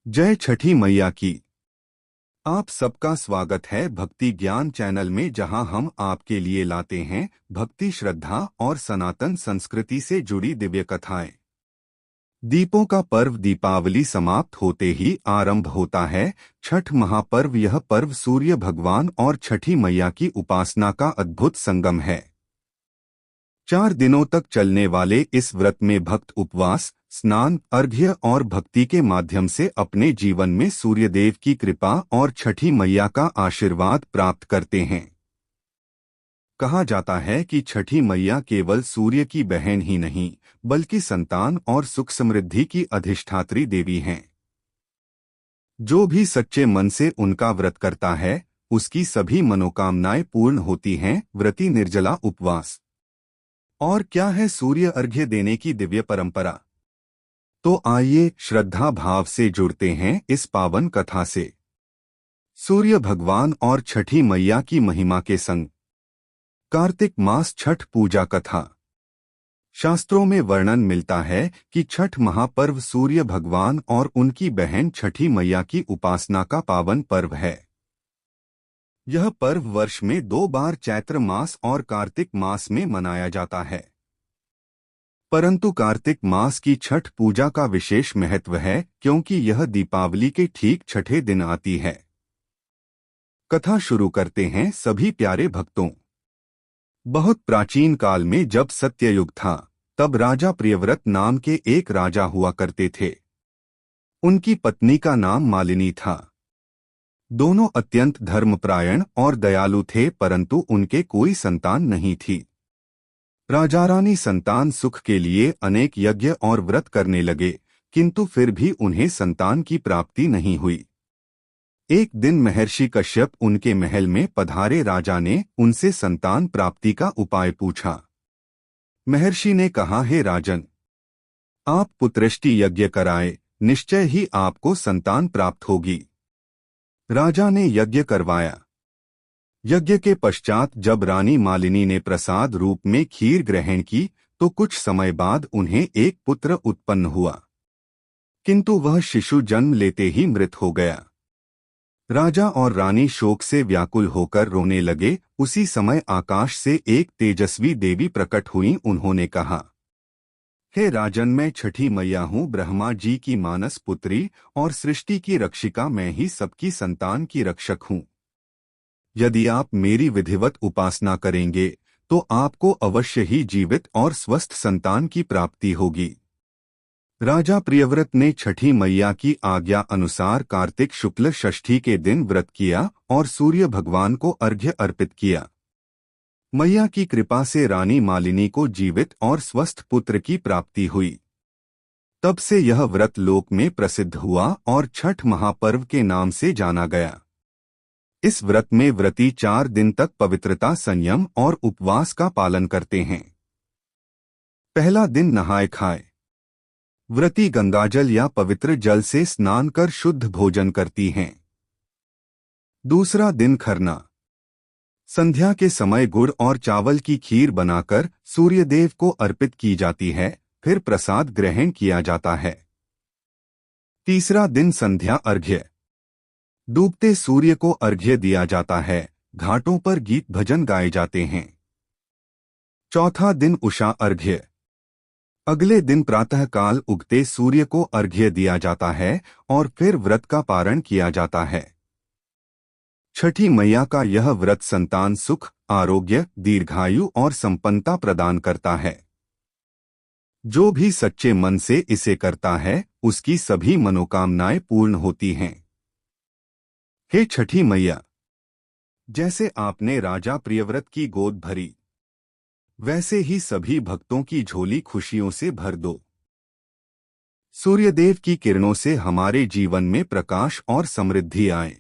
जय छठी मैया की। आप सबका स्वागत है भक्ति ज्ञान चैनल में, जहां हम आपके लिए लाते हैं भक्ति, श्रद्धा और सनातन संस्कृति से जुड़ी दिव्य कथाएं। दीपों का पर्व दीपावली समाप्त होते ही आरंभ होता है छठ महापर्व। यह पर्व सूर्य भगवान और छठी मैया की उपासना का अद्भुत संगम है। 4 दिनों तक चलने वाले इस व्रत में भक्त उपवास, स्नान, अर्घ्य और भक्ति के माध्यम से अपने जीवन में सूर्यदेव की कृपा और छठी मैया का आशीर्वाद प्राप्त करते हैं। कहा जाता है कि छठी मैया केवल सूर्य की बहन ही नहीं, बल्कि संतान और सुख समृद्धि की अधिष्ठात्री देवी हैं। जो भी सच्चे मन से उनका व्रत करता है, उसकी सभी मनोकामनाएं पूर्ण होती हैं। व्रती निर्जला उपवास। और क्या है सूर्य अर्घ्य देने की दिव्य परंपरा? तो आइए श्रद्धा भाव से जुड़ते हैं इस पावन कथा से। सूर्य भगवान और छठी मैया की महिमा के संग। कार्तिक मास छठ पूजा कथा। शास्त्रों में वर्णन मिलता है कि छठ महापर्व सूर्य भगवान और उनकी बहन छठी मैया की उपासना का पावन पर्व है। यह पर्व वर्ष में 2 बार चैत्र मास और कार्तिक मास में मनाया जाता है। परंतु कार्तिक मास की छठ पूजा का विशेष महत्व है, क्योंकि यह दीपावली के ठीक छठे दिन आती है। कथा शुरू करते हैं सभी प्यारे भक्तों। बहुत प्राचीन काल में जब सत्ययुग था, तब राजा प्रियव्रत नाम के एक राजा हुआ करते थे। उनकी पत्नी का नाम मालिनी था। दोनों अत्यंत धर्मपरायण और दयालु थे, परंतु उनके कोई संतान नहीं थी। राजा रानी संतान सुख के लिए अनेक यज्ञ और व्रत करने लगे, किंतु फिर भी उन्हें संतान की प्राप्ति नहीं हुई। एक दिन महर्षि कश्यप उनके महल में पधारे। राजा ने उनसे संतान प्राप्ति का उपाय पूछा। महर्षि ने कहा, हे राजन, आप पुत्रष्टि यज्ञ कराए, निश्चय ही आपको संतान प्राप्त होगी। राजा ने यज्ञ करवाया। यज्ञ के पश्चात जब रानी मालिनी ने प्रसाद रूप में खीर ग्रहण की, तो कुछ समय बाद उन्हें एक पुत्र उत्पन्न हुआ, किंतु वह शिशु जन्म लेते ही मृत हो गया। राजा और रानी शोक से व्याकुल होकर रोने लगे। उसी समय आकाश से एक तेजस्वी देवी प्रकट हुई। उन्होंने कहा, हे राजन, मैं छठी मैया हूँ, ब्रह्मा जी की मानस पुत्री और सृष्टि की रक्षिका। मैं ही सबकी संतान की रक्षक हूँ। यदि आप मेरी विधिवत उपासना करेंगे तो आपको अवश्य ही जीवित और स्वस्थ संतान की प्राप्ति होगी। राजा प्रियव्रत ने छठी मैया की आज्ञा अनुसार कार्तिक शुक्ल षष्ठी के दिन व्रत किया और सूर्य भगवान को अर्घ्य अर्पित किया। मैया की कृपा से रानी मालिनी को जीवित और स्वस्थ पुत्र की प्राप्ति हुई। तब से यह व्रत लोक में प्रसिद्ध हुआ और छठ महापर्व के नाम से जाना गया। इस व्रत में व्रती 4 दिन तक पवित्रता, संयम और उपवास का पालन करते हैं। पहला दिन नहाए खाए। व्रती गंगाजल या पवित्र जल से स्नान कर शुद्ध भोजन करती हैं। दूसरा दिन खरना। संध्या के समय गुड़ और चावल की खीर बनाकर सूर्यदेव को अर्पित की जाती है, फिर प्रसाद ग्रहण किया जाता है। तीसरा दिन संध्या अर्घ्य। डूबते सूर्य को अर्घ्य दिया जाता है। घाटों पर गीत भजन गाए जाते हैं। चौथा दिन उषा अर्घ्य। अगले दिन प्रातःकाल उगते सूर्य को अर्घ्य दिया जाता है और फिर व्रत का पारण किया जाता है। छठी मैया का यह व्रत संतान सुख, आरोग्य, दीर्घायु और संपन्नता प्रदान करता है। जो भी सच्चे मन से इसे करता है, उसकी सभी मनोकामनाएं पूर्ण होती हैं। हे छठी मैया, जैसे आपने राजा प्रियव्रत की गोद भरी, वैसे ही सभी भक्तों की झोली खुशियों से भर दो। सूर्यदेव की किरणों से हमारे जीवन में प्रकाश और समृद्धि आए।